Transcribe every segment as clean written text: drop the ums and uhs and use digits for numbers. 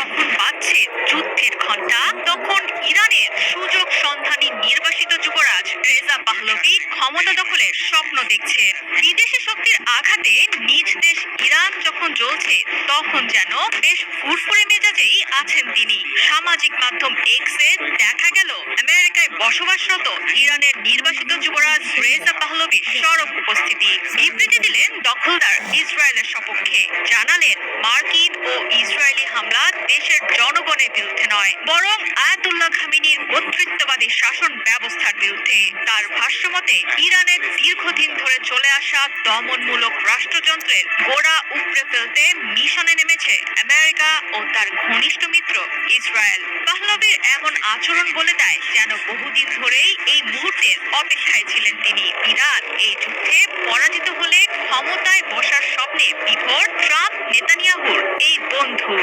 যখন বাজছে যুদ্ধের ঘণ্টা, তখন ইরানের সুযোগ সন্ধানী নির্বাসিত যুবরাজ রেজা পাহলভি ক্ষমতা দখলের স্বপ্ন দেখছেন। বিদেশি শক্তির আঘাতে নিজ দেশ ইরান যখন জ্বলছে, তখন যেন বেশ ফুরফুরে মেজাজেই আছেন তিনি। সামাজিক মাধ্যম এক্সে দেখা গেল আমেরিকায় বসবাসরত ইরানের নির্বাসিত যুবরাজ রেজা পাহলভি সড়ক উপস্থিতি। বিবৃতি দিলেন দখলদার ইসরায়েলের সপক্ষে। জানালেন মার্কিন ও ইসরায়েলি হামলা দেশের জনগণের বিরুদ্ধে নয়, বরং আয়াতুল্লাহ খামেনির কর্তৃত্ববাদী শাসন ব্যবস্থার বিরুদ্ধে। তার ভাষ্যমতে ইরানের দীর্ঘদিন ধরে চলে আসা দমনমূলক রাষ্ট্রযন্ত্রের গোড়া উপড়ে ফেলতে মিশনে নেমেছে আমেরিকা ও তার ঘনিষ্ঠ মিত্র ইসরায়েল। পাহলভির এমন আচরণ বলে দেয় যেন বহুদিন ধরেই এই মুহূর্তের অপেক্ষায় ছিলেন তিনি। ইরান এই যুদ্ধে পরাজিত হলে ক্ষমতায় বসার স্বপ্নে বিভোর ট্রাম্প নেতানিয়াহুর এই বন্ধু।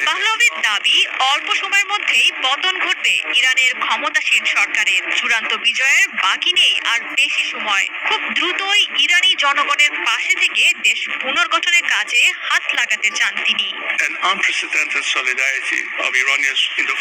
পাহলভির দাবি, অল্প সময়ের মধ্যেই পতন ঘটবে ইরানের ক্ষমতাসীন সরকারের। চূড়ান্ত বিজয়ের বাকি নেই আর বেশি সময়। খুব দ্রুতই ইরানি জনগণের পাশে থেকে দেশ পুনর্গঠনের কাজে হাত লাগাতে চান তিনি।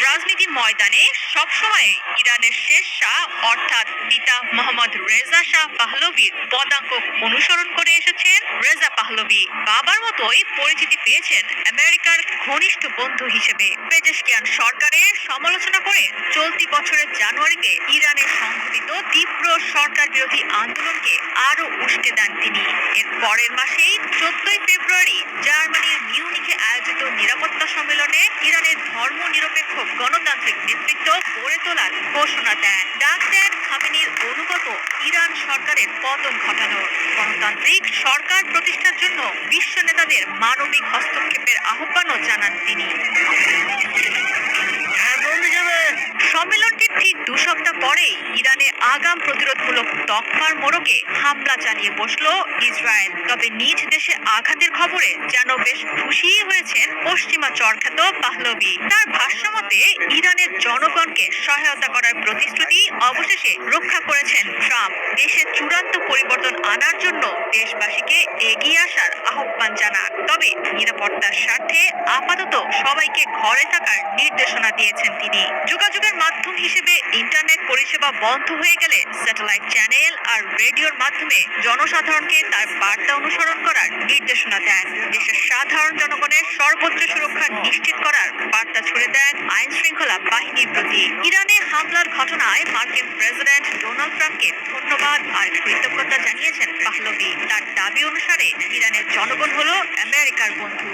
রাজনীতি ময়দানে সবসময় ইরানের শেষ শাহ অর্থাৎ পিতা মোহাম্মদ রেজা শাহ পাহলভির পদাঙ্ক অনুসরণ করে এসেছেন রেজা পাহলভি। বাবার মতোই পরিচিতি পেয়েছেন আমেরিকার ঘনিষ্ঠ বন্ধু হিসেবে। পেজেশকিয়ান সরকারের সমালোচনা করে চলতি বছরের জানুয়ারিতে ইরানে সংঘটিত তীব্র সরকার বিরোধী আন্দোলনকে আরো উস্কে দেন তিনি। এর পরের মাসেই 14 ফেব্রুয়ারি জার্মানির মিউনিখে আয়োজিত নিরাপত্তা সম্মেলনে ইরানের ধর্মনিরপেক্ষ গণতান্ত্রিক নেতৃত্ব গড়ে তোলার ঘোষণা দেন। ডাক দেন খামেনির অনুগত ইরান সরকারের পতন ঘটানোর। গণতান্ত্রিক সরকার প্রতিষ্ঠার জন্য বিশ্ব নেতাদের মানবিক হস্তক্ষেপের আহ্বানও জানান তিনি। সম্মেলনটির ঠিক 2 সপ্তাহ পরেই ইরানে আগাম প্রতিরোধমূলক তকমার মোড়কে হামলা চালিয়ে বসল ইসরায়েল। তবে নিজ দেশে আঘাতের খবরে যেন বেশ খুশিই হয়েছেন পশ্চিমা চরখ্যাত পাহলভি। তার ভাষ্যমতে ইরানের জনগণকে সহায়তা করার প্রতিশ্রুতি অবশেষে রক্ষা করেছেন ট্রাম্প। দেশে চূড়ান্ত পরিবর্তন আনার জন্য দেশবাসীকে এগিয়ে আসার আহ্বান জানান। তবে নিরাপত্তার স্বার্থে আপাতত সবাইকে ঘরে থাকার নির্দেশনা দিয়েছেন তিনি। যোগাযোগের মাধ্যম হিসেবে ইন্টারনেট পরিষেবা বন্ধ হয়ে গেলে স্যাটেলাইট চ্যানেল আর রেডিওর মাধ্যমে জনসাধারণকে তার বার্তা অনুসরণ করার নির্দেশনা দেন। দেশের সাধারণ জনগণের সর্বোচ্চ সুরক্ষা নিশ্চিত করার বার্তা ছুড়ে দেন আইন শৃঙ্খলা বাহিনীর প্রতি। ইরানে হামলার ঘটনায় মার্কিন প্রেসিডেন্ট ডোনাল্ড ট্রাম্পকে ধন্যবাদ আর কৃতজ্ঞতা জানিয়েছেন পাহলভি। তার দাবি অনুসারে ইরানের জনগণ হলো আমেরিকার বন্ধু।